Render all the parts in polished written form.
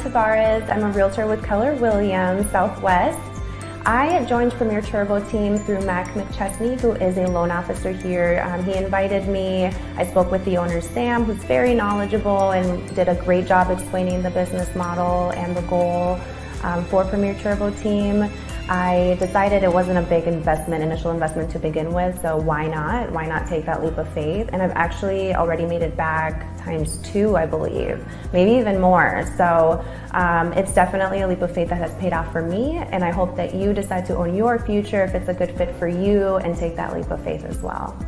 Tavares. I'm a realtor with Keller Williams Southwest. I joined Premier Turbo Team through Mac McChesney, who is a loan officer here. He invited me. I spoke with the owner, Sam, who's very knowledgeable and did a great job explaining the business model and the goal for Premier Turbo Team. I decided it wasn't a big initial investment to begin with, so why not? Why not take that leap of faith? And I've actually already made it back ×2, I believe, maybe even more. So it's definitely a leap of faith that has paid off for me, and I hope that you decide to own your future if it's a good fit for you and take that leap of faith as well.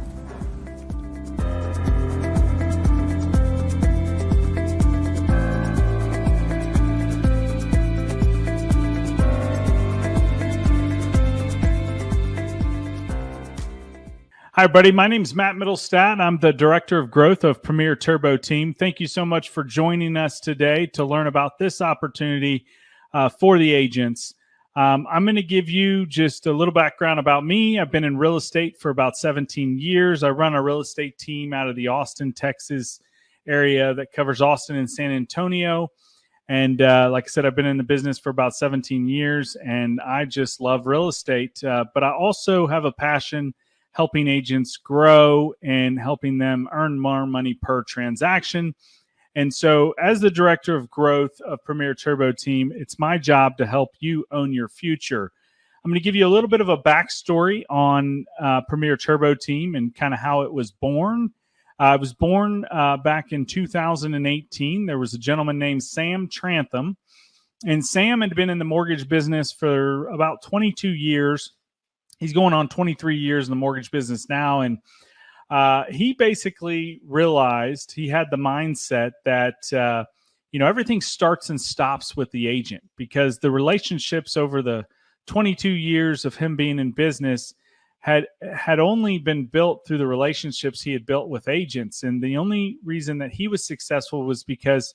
Hi, everybody. My name is Matt Middlestat. I'm the Director of Growth of Premier Turbo Team. Thank you so much for joining us today to learn about this opportunity for the agents. I'm going to give you just a little background about me. I've been in real estate for about 17 years. I run a real estate team out of the Austin, Texas area that covers Austin and San Antonio. And like I said, I've been in the business for about 17 years, and I just love real estate. But I also have a passion helping agents grow and helping them earn more money per transaction. And so as the Director of Growth of Premier Turbo Team, it's my job to help you own your future. I'm going to give you a little bit of a backstory on Premier Turbo Team and kind of how it was born. It was born back in 2018. There was a gentleman named Sam Trantham, and Sam had been in the mortgage business for about 22 years. He's going on 23 years in the mortgage business now. And he basically realized, he had the mindset that, everything starts and stops with the agent, because the relationships over the 22 years of him being in business had only been built through the relationships he had built with agents. And the only reason that he was successful was because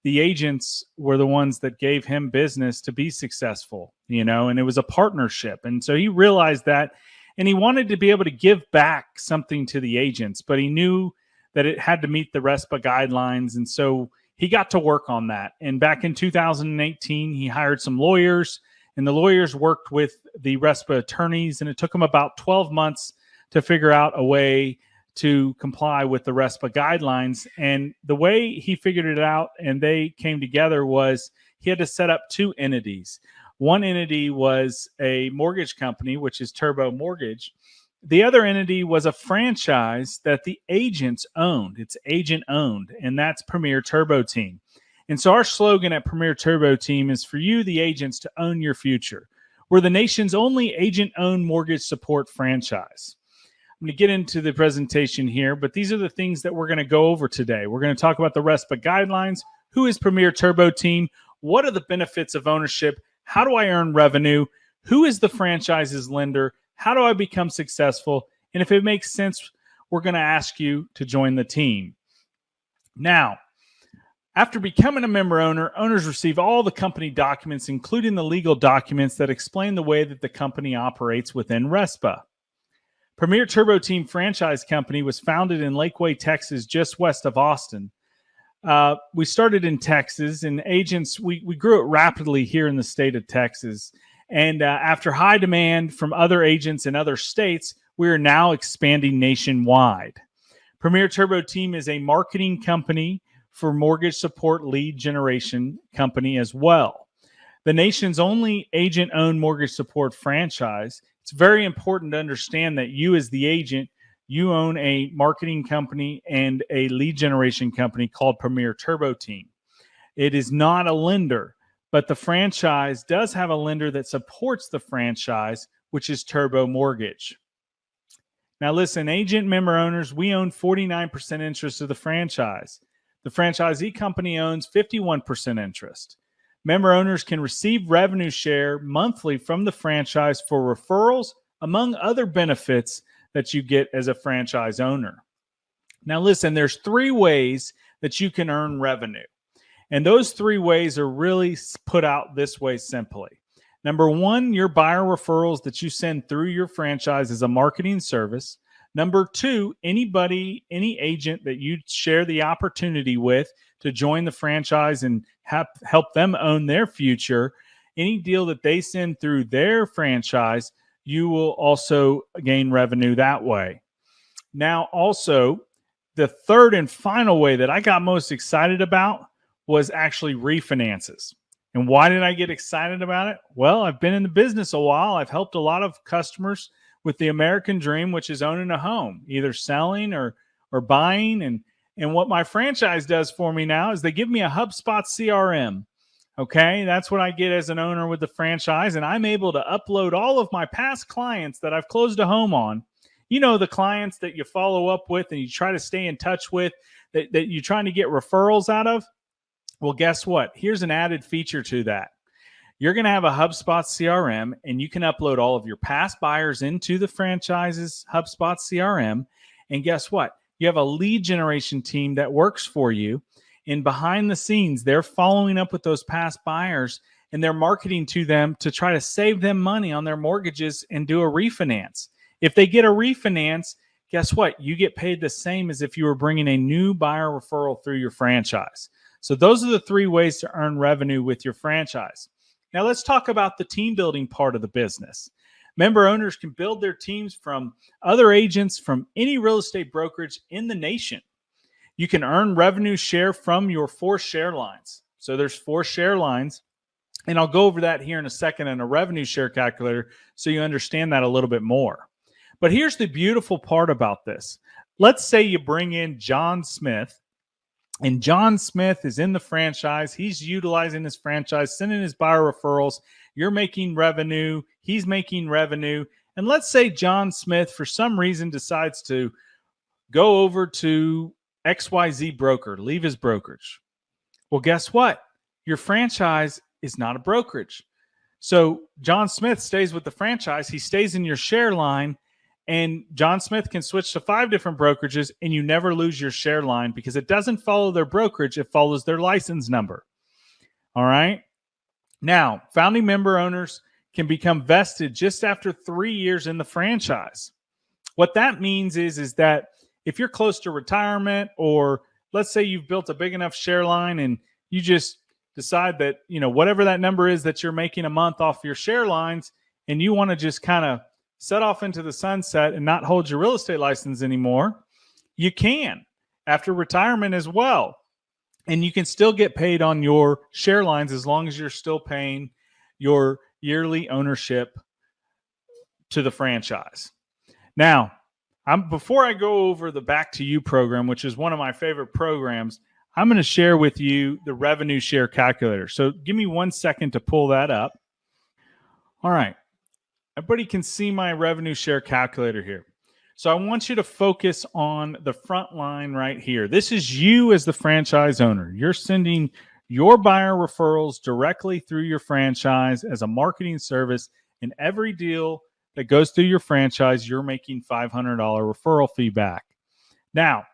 the agents were the ones that gave him business to be successful, and it was a partnership. And so he realized that, and he wanted to be able to give back something to the agents, but he knew that it had to meet the RESPA guidelines. And so he got to work on that. And back in 2018, he hired some lawyers, and the lawyers worked with the RESPA attorneys, and it took him about 12 months to figure out a way to comply with the RESPA guidelines. And the way he figured it out and they came together was he had to set up two entities. One entity was a mortgage company, which is Turbo Mortgage. The other entity was a franchise that the agents owned. It's agent owned, and that's Premier Turbo Team. And so our slogan at Premier Turbo Team is for you, the agents, to own your future. We're the nation's only agent-owned mortgage support franchise. I'm going to get into the presentation here, but these are the things that we're going to go over today. We're going to talk about the RESPA guidelines. Who is Premier Turbo Team? What are the benefits of ownership? How do I earn revenue? Who is the franchise's lender? How do I become successful? And if it makes sense, we're going to ask you to join the team. Now, after becoming a member owner, owners receive all the company documents, including the legal documents that explain the way that the company operates within RESPA. Premier Turbo Team Franchise Company was founded in Lakeway, Texas, just west of Austin. We started in Texas, and agents, we grew it rapidly here in the state of Texas. And after high demand from other agents in other states, we are now expanding nationwide. Premier Turbo Team is a marketing company for mortgage support lead generation company as well. The nation's only agent-owned mortgage support franchise. It's very important to understand that you, as the agent, you own a marketing company and a lead generation company called Premier Turbo Team. It is not a lender, but the franchise does have a lender that supports the franchise, which is Turbo Mortgage. Now listen, agent member owners, we own 49% interest of the franchise. The franchisee company owns 51% interest. Member owners can receive revenue share monthly from the franchise for referrals, among other benefits that you get as a franchise owner. Now listen, there's 3 ways that you can earn revenue. And those 3 ways are really put out this way simply. Number 1, your buyer referrals that you send through your franchise as a marketing service. Number 2, any agent that you share the opportunity with to join the franchise and help them own their future, any deal that they send through their franchise, you will also gain revenue that way. Now, also, the third and final way that I got most excited about was actually refinances. And why did I get excited about it? Well, I've been in the business a while. I've helped a lot of customers with the American dream, which is owning a home, either selling or buying. And what my franchise does for me now is they give me a HubSpot CRM. Okay, that's what I get as an owner with the franchise. And I'm able to upload all of my past clients that I've closed a home on. You know, the clients that you follow up with and you try to stay in touch with, that you're trying to get referrals out of. Well, guess what? Here's an added feature to that. You're going to have a HubSpot CRM, and you can upload all of your past buyers into the franchise's HubSpot CRM. And guess what? You have a lead generation team that works for you. And behind the scenes, they're following up with those past buyers, and they're marketing to them to try to save them money on their mortgages and do a refinance. If they get a refinance, guess what? You get paid the same as if you were bringing a new buyer referral through your franchise. So those are the three ways to earn revenue with your franchise. Now let's talk about the team building part of the business. Member owners can build their teams from other agents from any real estate brokerage in the nation. You can earn revenue share from your 4 share lines. So there's 4 share lines, and I'll go over that here in a second in a revenue share calculator so you understand that a little bit more. But here's the beautiful part about this. Let's say you bring in John Smith, and John Smith is in the franchise. He's utilizing his franchise, sending his buyer referrals. You're making revenue. He's making revenue. And let's say John Smith, for some reason, decides to go over to XYZ broker, leave his brokerage. Well, guess what? Your franchise is not a brokerage. So John Smith stays with the franchise. He stays in your share line. And John Smith can switch to 5 different brokerages, and you never lose your share line because it doesn't follow their brokerage. It follows their license number. All right. Now, founding member owners can become vested just after 3 years in the franchise. What that means is that if you're close to retirement, or let's say you've built a big enough share line and you just decide that, you know, whatever that number is that you're making a month off your share lines, and you want to just kind of set off into the sunset and not hold your real estate license anymore, you can after retirement as well. And you can still get paid on your share lines as long as you're still paying your yearly ownership to the franchise. Now, before I go over the Back to You program, which is one of my favorite programs, I'm going to share with you the revenue share calculator. So give me 1 second to pull that up. All right. Everybody can see my revenue share calculator here. So I want you to focus on the front line right here. This is you as the franchise owner. You're sending your buyer referrals directly through your franchise as a marketing service. And every deal that goes through your franchise, you're making $500 referral fee back. Now,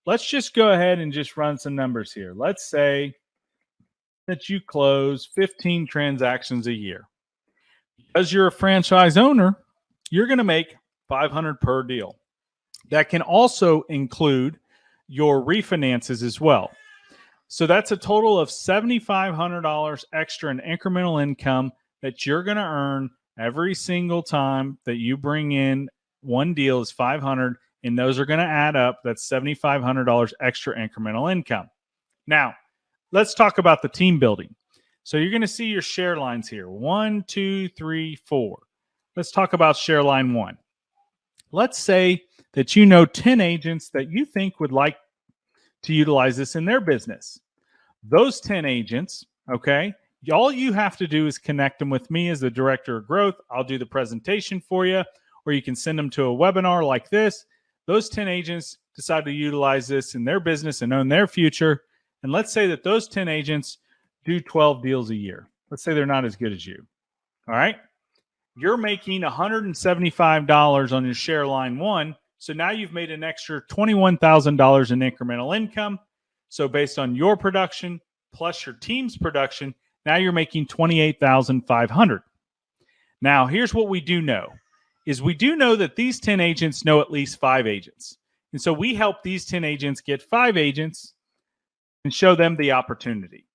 let's just go ahead and just run some numbers here. Let's say that you close 15 transactions a year. Because you're a franchise owner, you're going to make $500 per deal. That can also include your refinances as well. So that's a total of $7,500 extra in incremental income that you're going to earn every single time that you bring in one deal is $500, and those are going to add up. That's $7,500 extra incremental income. Now, let's talk about the team building. So you're going to see your share lines here. 1, 2, 3, 4. Let's talk about share line 1. Let's say that you know 10 agents that you think would like to utilize this in their business. Those 10 agents, okay, all you have to do is connect them with me as the director of growth. I'll do the presentation for you, or you can send them to a webinar like this. Those 10 agents decide to utilize this in their business and own their future. And let's say that those 10 agents do 12 deals a year. Let's say they're not as good as you. All right. You're making $175 on your share line 1. So now you've made an extra $21,000 in incremental income. So based on your production plus your team's production, now you're making $28,500. Now, here's what we do know is we do know that these 10 agents know at least 5 agents. And so we help these 10 agents get 5 agents and show them the opportunity.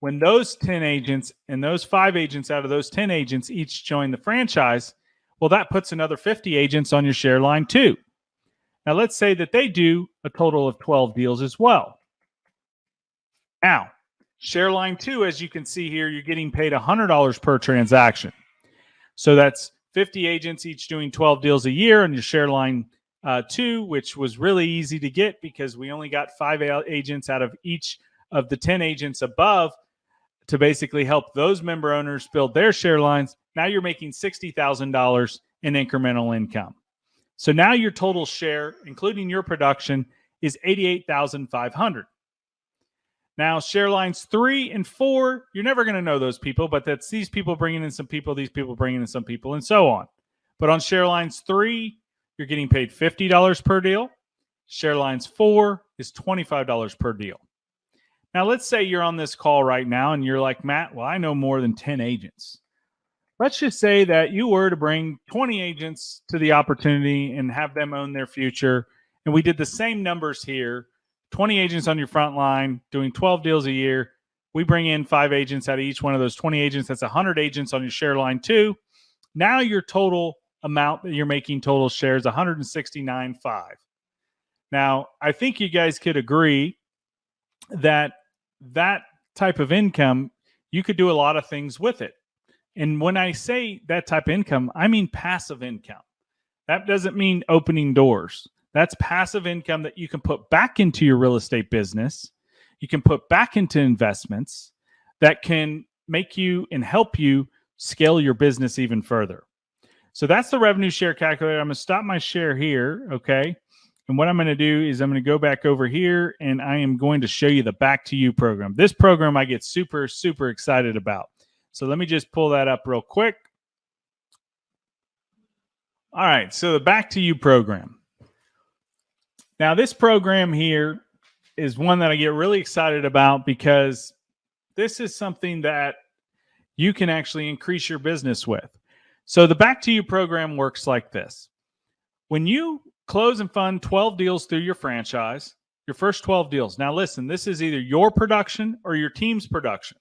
When those 10 agents and those 5 agents out of those 10 agents each join the franchise, well, that puts another 50 agents on your share line too. Now, let's say that they do a total of 12 deals as well. Now, share line 2, as you can see here, you're getting paid $100 per transaction. So that's 50 agents each doing 12 deals a year on your share line 2, which was really easy to get because we only got 5 agents out of each of the 10 agents above to basically help those member owners build their share lines. Now you're making $60,000 in incremental income. So now your total share, including your production, is $88,500. Now, share lines 3 and 4, you're never going to know those people, but that's these people bringing in some people, these people bringing in some people, and so on. But on share lines 3, you're getting paid $50 per deal. Share lines 4 is $25 per deal. Now, let's say you're on this call right now and you're like, Matt, well, I know more than 10 agents. Let's just say that you were to bring 20 agents to the opportunity and have them own their future. And we did the same numbers here, 20 agents on your front line doing 12 deals a year. We bring in 5 agents out of each one of those 20 agents. That's 100 agents on your share line 2. Now your total amount that you're making total shares, $169,500. Now, I think you guys could agree that that type of income, you could do a lot of things with it. And when I say that type of income, I mean passive income. That doesn't mean opening doors. That's passive income that you can put back into your real estate business. You can put back into investments that can make you and help you scale your business even further. So that's the revenue share calculator. I'm going to stop my share here, okay? And what I'm going to do is I'm going to go back over here and I am going to show you the Back to You program. This program I get super, super excited about. So let me just pull that up real quick. All right, so the Back to You program. Now, this program here is one that I get really excited about because this is something that you can actually increase your business with. So the Back to You program works like this. When you close and fund 12 deals through your franchise, your first 12 deals. Now, listen, this is either your production or your team's production.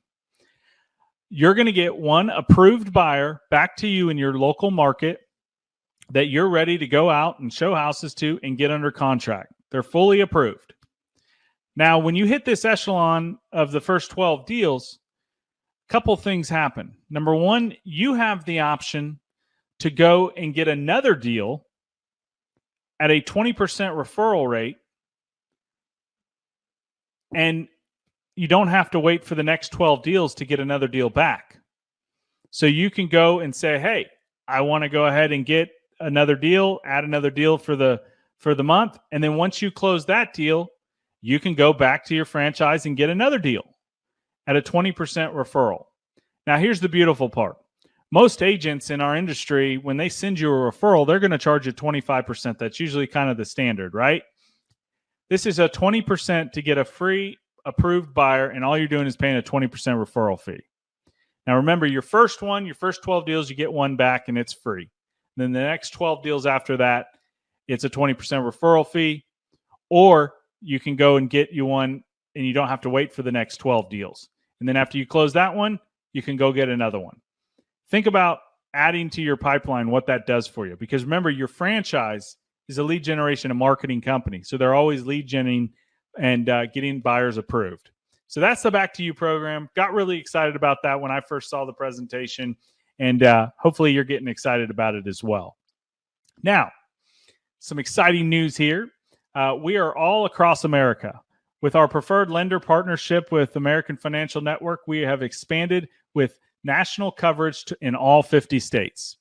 You're going to get one approved buyer back to you in your local market that you're ready to go out and show houses to and get under contract. They're fully approved. Now, when you hit this echelon of the first 12 deals, a couple things happen. Number one, you have the option to go and get another deal at a 20% referral rate, and you don't have to wait for the next 12 deals to get another deal back. So you can go and say, hey, I want to go ahead and get another deal, add another deal for the month. And then once you close that deal, you can go back to your franchise and get another deal at a 20% referral. Now, here's the beautiful part. Most agents in our industry, when they send you a referral, they're going to charge you 25%. That's usually kind of the standard, right? This is a 20% to get a free approved buyer, and all you're doing is paying a 20% referral fee. Now, remember, your first 12 deals, you get one back, and it's free. And then the next 12 deals after that, it's a 20% referral fee, or you can go and get you one, and you don't have to wait for the next 12 deals. And then after you close that one, you can go get another one. Think about adding to your pipeline what that does for you. Because remember, your franchise is a lead generation and marketing company. So they're always lead genning and getting buyers approved. So that's the Back to You program. Got really excited about that when I first saw the presentation. And hopefully you're getting excited about it as well. Now, some exciting news here. We are all across America. With our preferred lender partnership with American Financial Network, we have expanded with national coverage in all 50 states.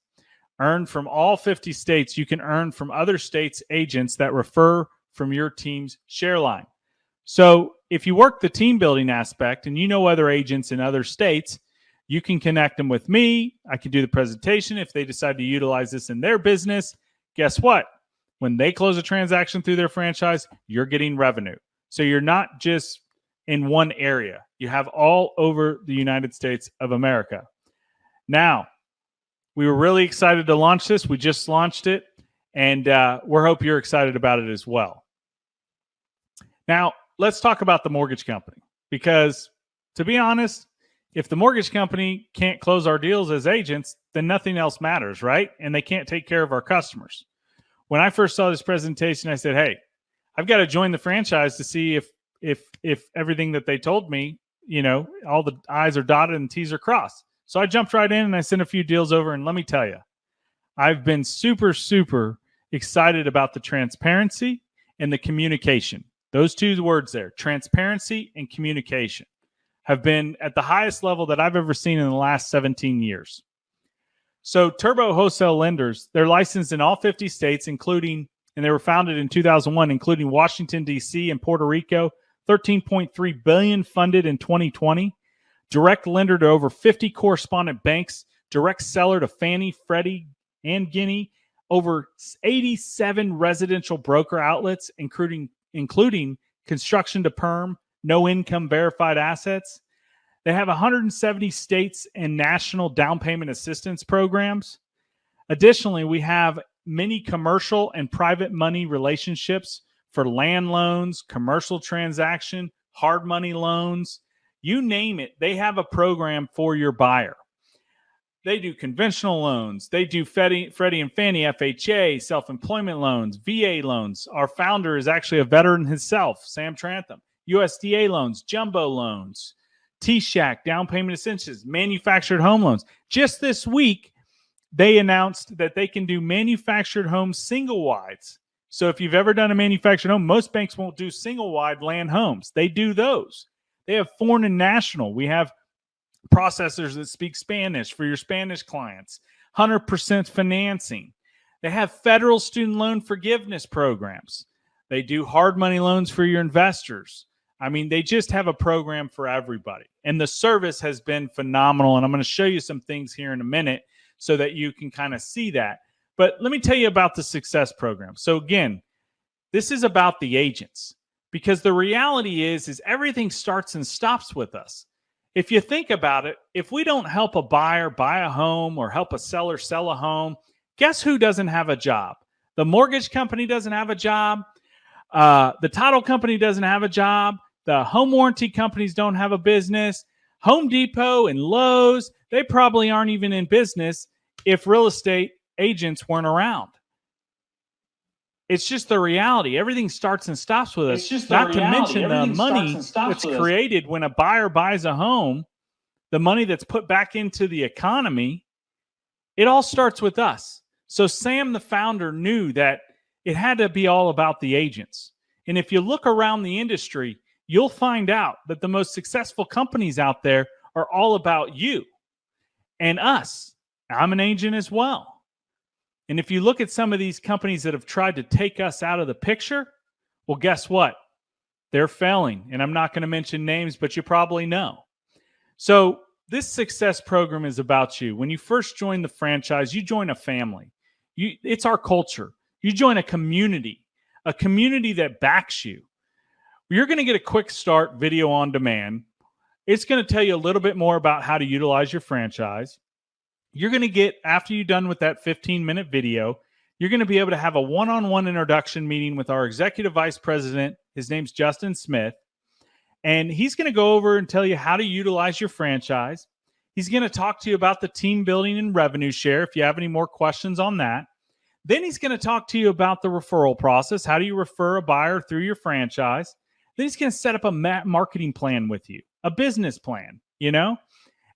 Earn from all 50 states. You can earn from other states' agents that refer from your team's share line. So if you work the team building aspect and you know other agents in other states, you can connect them with me. I can do the presentation. If they decide to utilize this in their business, guess what? When they close a transaction through their franchise, you're getting revenue. So you're not just in one area. You have all over the United States of America. Now, we were really excited to launch this. We just launched it, and we hope you're excited about it as well. Now, let's talk about the mortgage company. because, to be honest, if the mortgage company can't close our deals as agents, then nothing else matters, right? And they can't take care of our customers. When I first saw this presentation, I said, hey, I've got to join the franchise to see if everything that they told me, all the I's are dotted and T's are crossed. So I jumped right in and I sent a few deals over. And let me tell you, I've been super, super excited about the transparency and the communication. Those two words there, transparency and communication, have been at the highest level that I've ever seen in the last 17 years. So Turbo Wholesale Lenders, they're licensed in all 50 states, and they were founded in 2001, including Washington, D.C. and Puerto Rico, $13.3 billion funded in 2020, direct lender to over 50 correspondent banks, direct seller to Fannie, Freddie, and Ginnie, over 87 residential broker outlets, including construction to perm, no income verified assets. They have 170 states and national down payment assistance programs. Additionally, we have many commercial and private money relationships for land loans, commercial transaction, hard money loans, you name it. They have a program for your buyer. They do conventional loans. They do Freddie and Fannie, FHA, self-employment loans, VA loans. Our founder is actually a veteran himself, Sam Trantham. USDA loans, jumbo loans, T-Shack, down payment essentials, manufactured home loans. Just this week, they announced that they can do manufactured home single wides. So if you've ever done a manufactured home, most banks won't do single wide land homes. They do those. They have foreign and national. We have processors that speak Spanish for your Spanish clients, 100% financing. They have federal student loan forgiveness programs. They do hard money loans for your investors. I mean, they just have a program for everybody. And the service has been phenomenal. And I'm going to show you some things here in a minute so that you can kind of see that. But let me tell you about the Success Program. So again, this is about the agents, because the reality is everything starts and stops with us. If you think about it, if we don't help a buyer buy a home or help a seller sell a home, guess who doesn't have a job? The mortgage company doesn't have a job. The title company doesn't have a job. The home warranty companies don't have a business. Home Depot and Lowe's, they probably aren't even in business if real estate agents weren't around. It's just the reality. Everything starts and stops with us. Not to mention the money that's created when a buyer buys a home, the money that's put back into the economy, it all starts with us. So Sam, the founder, knew that it had to be all about the agents. And if you look around the industry, you'll find out that the most successful companies out there are all about you and us. I'm an agent as well. And if you look at some of these companies that have tried to take us out of the picture, well, guess what? They're failing. And I'm not going to mention names, but you probably know. So this Success Program is about you. When you first join the franchise, you join a family. It's our culture. You join a community that backs you. You're going to get a quick start video on demand. It's going to tell you a little bit more about how to utilize your franchise. You're going to get, after you're done with that 15-minute video, you're going to be able to have a one-on-one introduction meeting with our executive vice president. His name's Justin Smith. And he's going to go over and tell you how to utilize your franchise. He's going to talk to you about the team building and revenue share if you have any more questions on that. Then he's going to talk to you about the referral process. How do you refer a buyer through your franchise? Then he's going to set up a marketing plan with you, a business plan, And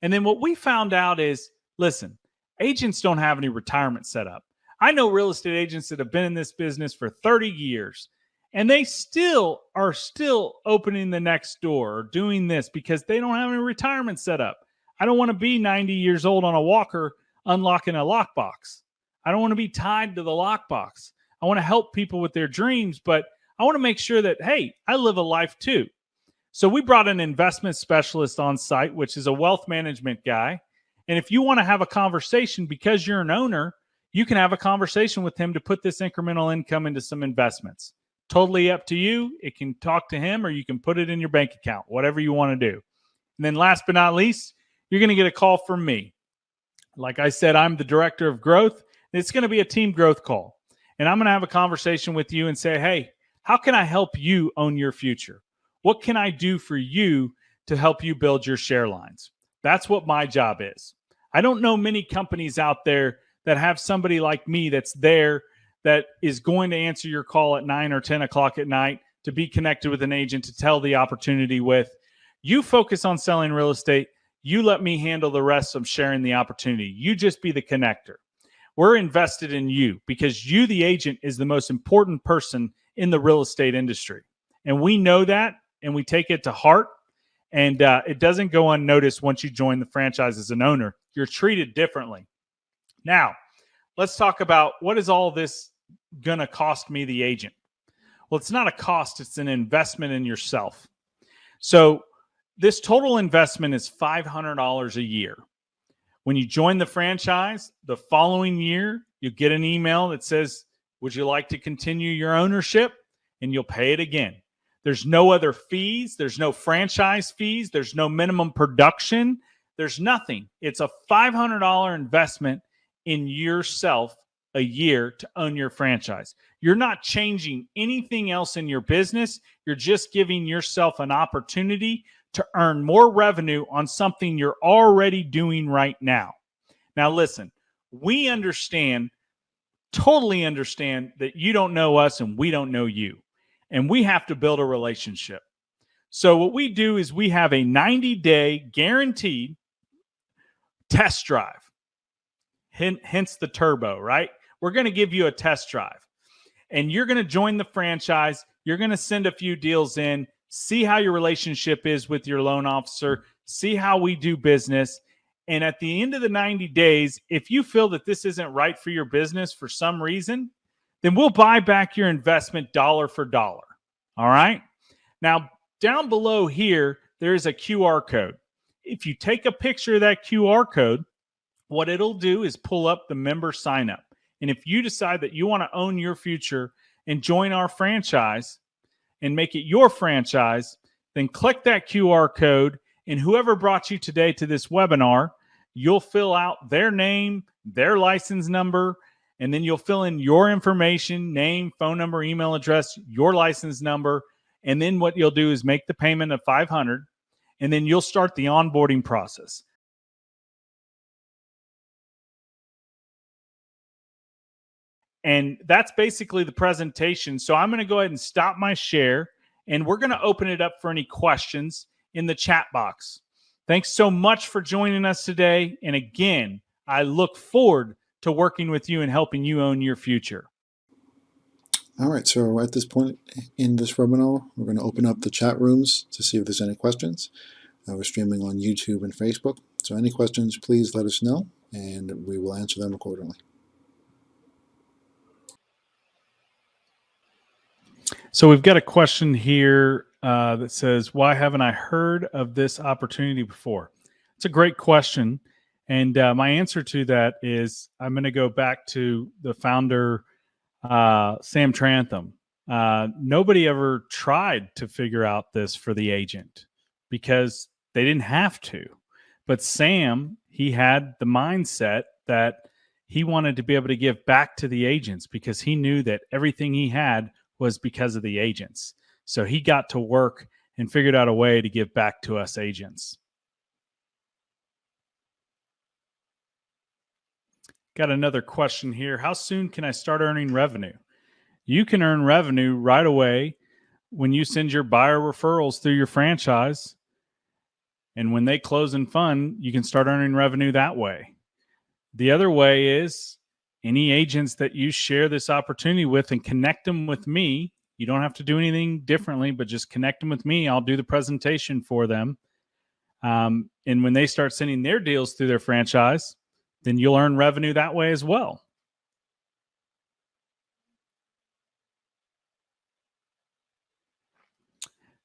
then what we found out is, listen, agents don't have any retirement set up. I know real estate agents that have been in this business for 30 years, and they are still opening the next door or doing this because they don't have any retirement set up. I don't want to be 90 years old on a walker unlocking a lockbox. I don't want to be tied to the lockbox. I want to help people with their dreams, but I want to make sure that, hey, I live a life too. So we brought an investment specialist on site, which is a wealth management guy. And if you want to have a conversation because you're an owner, you can have a conversation with him to put this incremental income into some investments. Totally up to you. It can talk to him or you can put it in your bank account, whatever you want to do. And then last but not least, you're going to get a call from me. Like I said, I'm the director of growth. It's going to be a team growth call. And I'm going to have a conversation with you and say, hey, how can I help you own your future? What can I do for you to help you build your share lines. That's what my job is. I don't know many companies out there that have somebody like me that's there that is going to answer your call at 9 or 10 o'clock at night to be connected with an agent to tell the opportunity with. You focus on selling real estate. You let me handle the rest of sharing the opportunity. You just be the connector. We're invested in you because you, the agent, is the most important person in the real estate industry. And we know that, and we take it to heart. And it doesn't go unnoticed once you join the franchise as an owner. You're treated differently. Now, let's talk about what is all this going to cost me, the agent? Well, it's not a cost. It's an investment in yourself. So this total investment is $500 a year. When you join the franchise, the following year, you get an email that says, would you like to continue your ownership? And you'll pay it again. There's no other fees. There's no franchise fees. There's no minimum production. There's nothing. It's a $500 investment in yourself a year to own your franchise. You're not changing anything else in your business. You're just giving yourself an opportunity to earn more revenue on something you're already doing right now. Now, listen, we totally understand that you don't know us and we don't know you. And we have to build a relationship. So what we do is we have a 90-day guaranteed test drive. Hence the turbo, right? We're going to give you a test drive. And you're going to join the franchise. You're going to send a few deals in, see how your relationship is with your loan officer, see how we do business. And at the end of the 90 days, if you feel that this isn't right for your business for some reason, then we'll buy back your investment dollar for dollar. All right? Now, down below here, there is a QR code. If you take a picture of that QR code, what it'll do is pull up the member sign up. And if you decide that you want to own your future and join our franchise and make it your franchise, then click that QR code, and whoever brought you today to this webinar, you'll fill out their name, their license number, and then you'll fill in your information, name, phone number, email address, your license number, and then what you'll do is make the payment of $500, and then you'll start the onboarding process. And that's basically the presentation. So I'm going to go ahead and stop my share, and we're going to open it up for any questions in the chat box. Thanks so much for joining us today. And again, I look forward to working with you and helping you own your future. All right, so at this point in this webinar, we're going to open up the chat rooms to see if there's any questions. We're streaming on YouTube and Facebook. So any questions, please let us know, and we will answer them accordingly. So we've got a question here that says, why haven't I heard of this opportunity before? It's a great question. And my answer to that is I'm going to go back to the founder, Sam Trantham. Nobody ever tried to figure out this for the agent because they didn't have to. But Sam, he had the mindset that he wanted to be able to give back to the agents because he knew that everything he had was because of the agents. So he got to work and figured out a way to give back to us agents. Got another question here. How soon can I start earning revenue? You can earn revenue right away when you send your buyer referrals through your franchise. And when they close and fund, you can start earning revenue that way. The other way is any agents that you share this opportunity with and connect them with me. You don't have to do anything differently, but just connect them with me. I'll do the presentation for them. And when they start sending their deals through their franchise, then you'll earn revenue that way as well.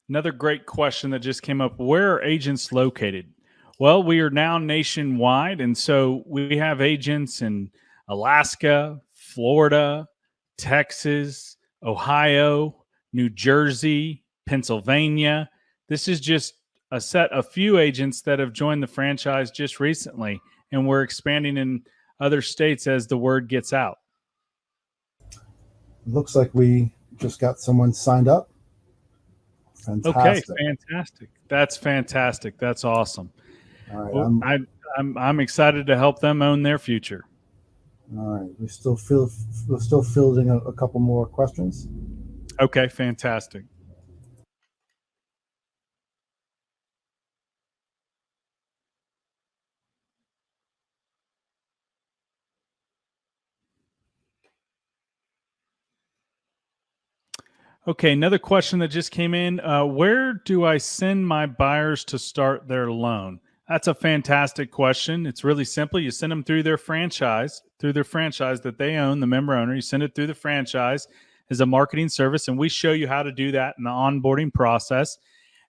Another great question that just came up. Where are agents located? Well, we are now nationwide. And so we have agents in Alaska, Florida, Texas, Ohio, New Jersey, Pennsylvania. This is just a few agents that have joined the franchise just recently, and we're expanding in other states as the word gets out. Looks like we just got someone signed up Okay, Fantastic. fantastic. That's fantastic. That's awesome. All right, Well, I'm excited to help them own their future. all right. We're still fielding a couple more questions. Okay, fantastic. Okay, another question that just came in. Where do I send my buyers to start their loan? That's a fantastic question. It's really simple. You send them through their franchise that they own, the member owner. You send it through the franchise as a marketing service, and we show you how to do that in the onboarding process.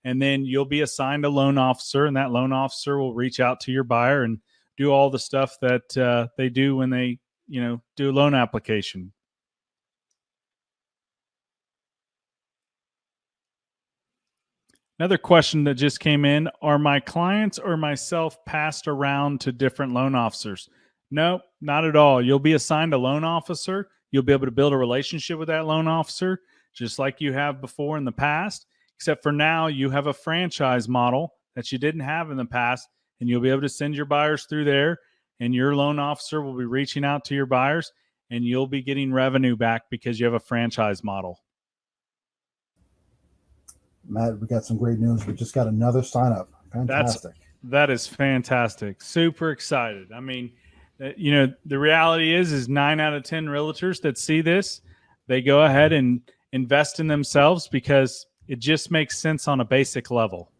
And then you'll be assigned a loan officer, and that loan officer will reach out to your buyer and do all the stuff that they do when they, do a loan application. Another question that just came in: are my clients or myself passed around to different loan officers? No, not at all. You'll be assigned a loan officer. You'll be able to build a relationship with that loan officer just like you have before in the past, except for now you have a franchise model that you didn't have in the past, and you'll be able to send your buyers through there, and your loan officer will be reaching out to your buyers, and you'll be getting revenue back because you have a franchise model. Matt, we got some great news. We just got another sign up. Fantastic. That is fantastic. Super excited. I mean, the reality is 9 out of 10 realtors that see this, they go ahead and invest in themselves because it just makes sense on a basic level.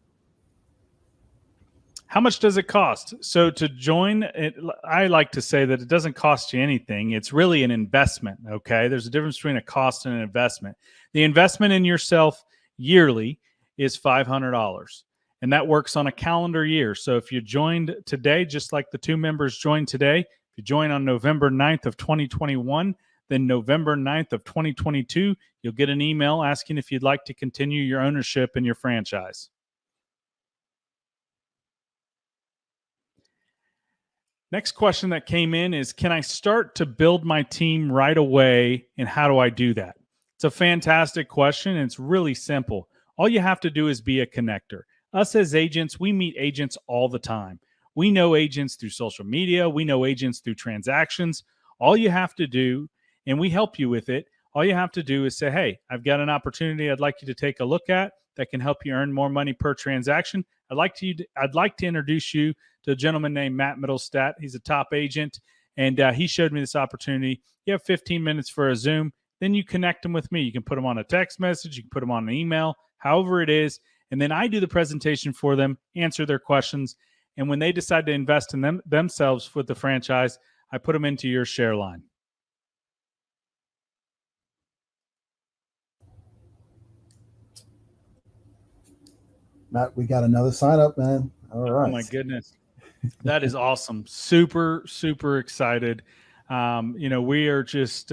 How much does it cost? So to join it, I like to say that it doesn't cost you anything. It's really an investment. Okay. There's a difference between a cost and an investment. The investment in yourself yearly is $500, and that works on a calendar year. So if you joined today, just like the 2 members joined today, if you join on November 9th of 2021, then November 9th of 2022, you'll get an email asking if you'd like to continue your ownership in your franchise. Next question that came in is, can I start to build my team right away, and how do I do that? It's a fantastic question, and it's really simple. All you have to do is be a connector. Us as agents, we meet agents all the time. We know agents through social media. We know agents through transactions. All you have to do, and we help you with it, all you have to do is say, hey, I've got an opportunity I'd like you to take a look at that can help you earn more money per transaction. I'd like to introduce you to a gentleman named Matt Middlestat. He's a top agent, and he showed me this opportunity. You have 15 minutes for a Zoom. Then you connect them with me. You can put them on a text message. You can put them on an email, however it is. And then I do the presentation for them, answer their questions. And when they decide to invest in themselves with the franchise, I put them into your share line. Matt, we got another sign up, man. All right. Oh my goodness. That is awesome. Super, super excited. We are just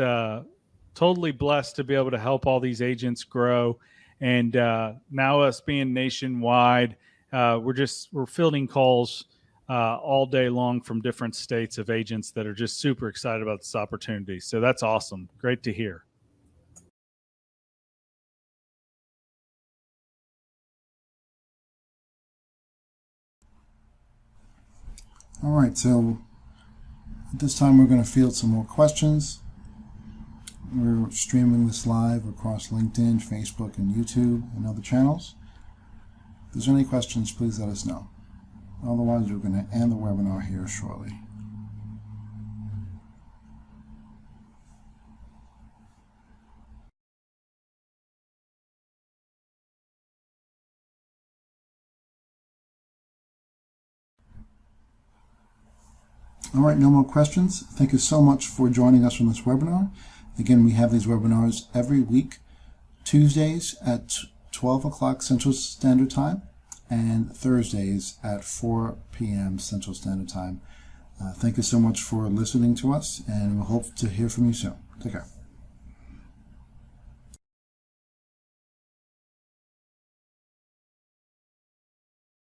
totally blessed to be able to help all these agents grow. And now us being nationwide, we're fielding calls all day long from different states of agents that are just super excited about this opportunity. So that's awesome. Great to hear. All right, so at this time we're going to field some more questions. We're streaming this live across LinkedIn, Facebook, and YouTube and other channels. If there's any questions, please let us know. Otherwise, we're going to end the webinar here shortly. All right, no more questions. Thank you so much for joining us on this webinar. Again, we have these webinars every week, Tuesdays at 12 o'clock Central Standard Time and Thursdays at 4 p.m. Central Standard Time. Thank you so much for listening to us, and we hope to hear from you soon. Take care.